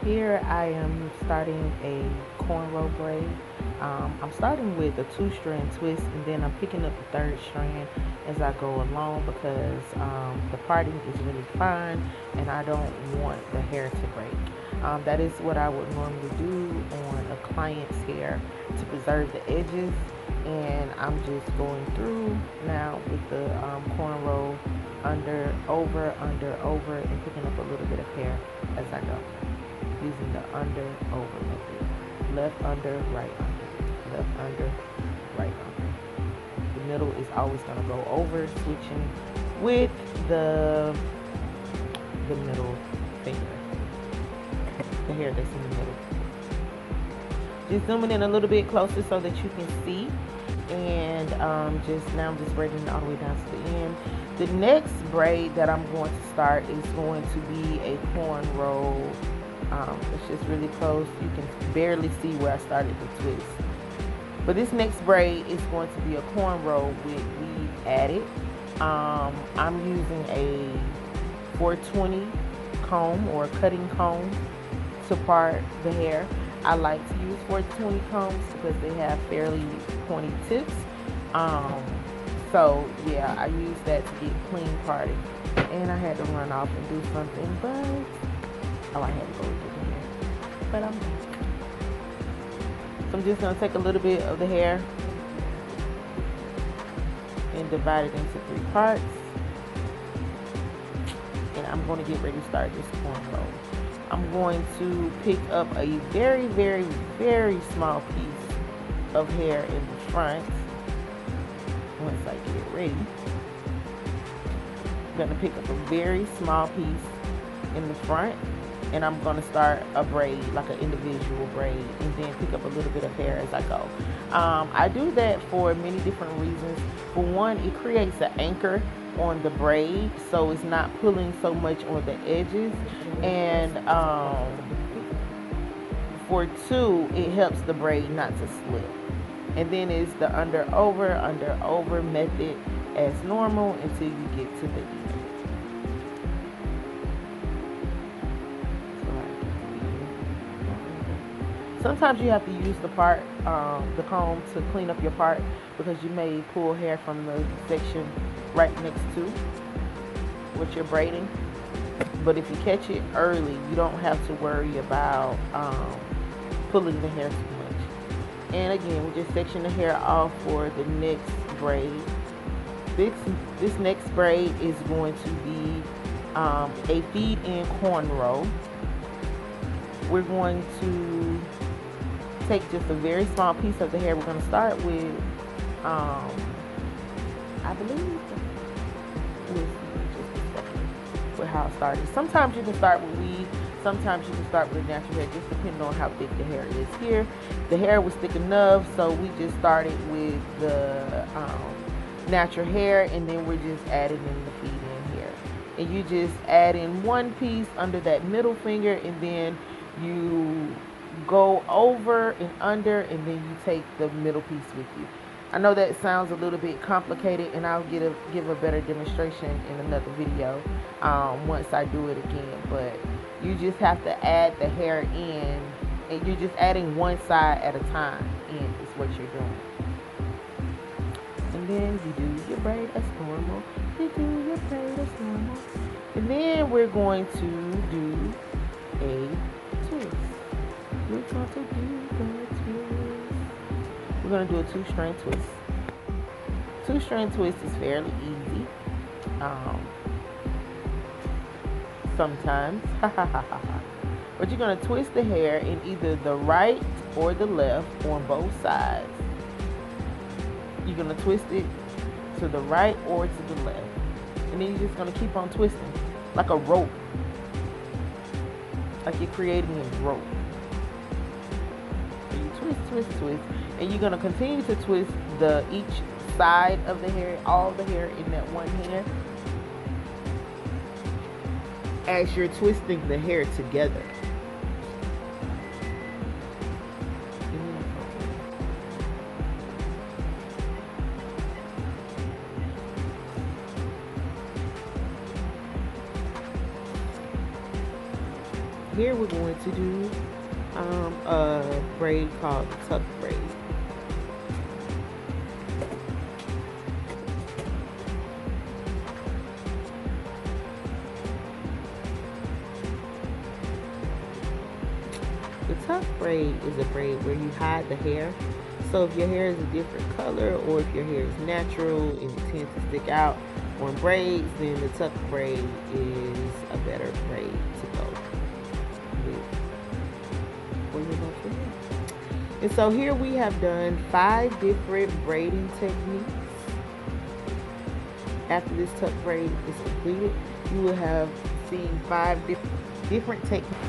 Here I am starting a cornrow braid. I'm starting with a 2-strand twist, and then I'm picking up the third strand as I go along because the parting is really fine and I don't want the hair to break. That is what I would normally do on a client's hair to preserve the edges, and I'm just going through now with the cornrow under, over, and picking up a little bit of hair as I go, using the under over method. Left under, right under, left under, right under. The middle is always going to go over, switching with the middle finger, the hair that's in the middle. Just zooming in a little bit closer so that you can see, and just now I'm just braiding it all the way down to the end. The next braid that I'm going to start is going to be a cornrow. It's just really close. You can barely see where I started the twist. But this next braid is going to be a cornrow with weave added. I'm using a 420 comb or cutting comb to part the hair. I like to use 420 combs because they have fairly pointy tips. So yeah, I use that to get clean parting. And I had to run off and do something, but I had to go get the hair. But I'm back. So I'm just gonna take a little bit of the hair and divide it into 3 parts. And I'm going to get ready to start this cornrow. I'm going to pick up a very, very, very small piece of hair in the front. Once I get it ready, I'm going to pick up a very small piece in the front, and I'm going to start a braid, like an individual braid, and then pick up a little bit of hair as I go. I do that for many different reasons. For one, it creates an anchor on the braid, so it's not pulling so much on the edges, and for two, it helps the braid not to slip. And then it's the under over method as normal until you get to the end. Sometimes you have to use the comb to clean up your part because you may pull hair from the section right next to what you're braiding. But if you catch it early, you don't have to worry about pulling the hair too much. And again, we just section the hair off for the next braid. This next braid is going to be a feed-in cornrow. We're going to take just a very small piece of the hair. We're going to start with, I believe, with how I started. Sometimes you can start with weave, sometimes you can start with natural hair, just depending on how thick the hair is. Here, the hair was thick enough, so we just started with the natural hair, and then we're just adding in the feed-in hair. And you just add in one piece under that middle finger, and then you go over and under, and then you take the middle piece with you. I know that sounds a little bit complicated, and I'll give a better demonstration in another video once I do it again. But you just have to add the hair in, and you're just adding one side at a time in is what you're doing. And then you do your braid as normal. You do your braid as normal. And then we're going to do a twist. We're going to do the twist. We're going to do a 2-strand twist. 2-strand twist is fairly easy. Sometimes. But you're going to twist the hair in either the right or the left on both sides. You're going to twist it to the right or to the left. And then you're just going to keep on twisting like a rope. Like you're creating a rope. So you twist, and you're going to continue to twist each side of the hair, all the hair in that one hand, as you're twisting the hair together. here we're going to do a braid called the tuck braid. The tuck braid is a braid where you hide the hair. So if your hair is a different color, or if your hair is natural and it tends to stick out on braids, then the tuck braid is a better braid to go with for your natural hair. And so here we have done 5 different braiding techniques. After this tuck braid is completed, you will have seen 5 different techniques.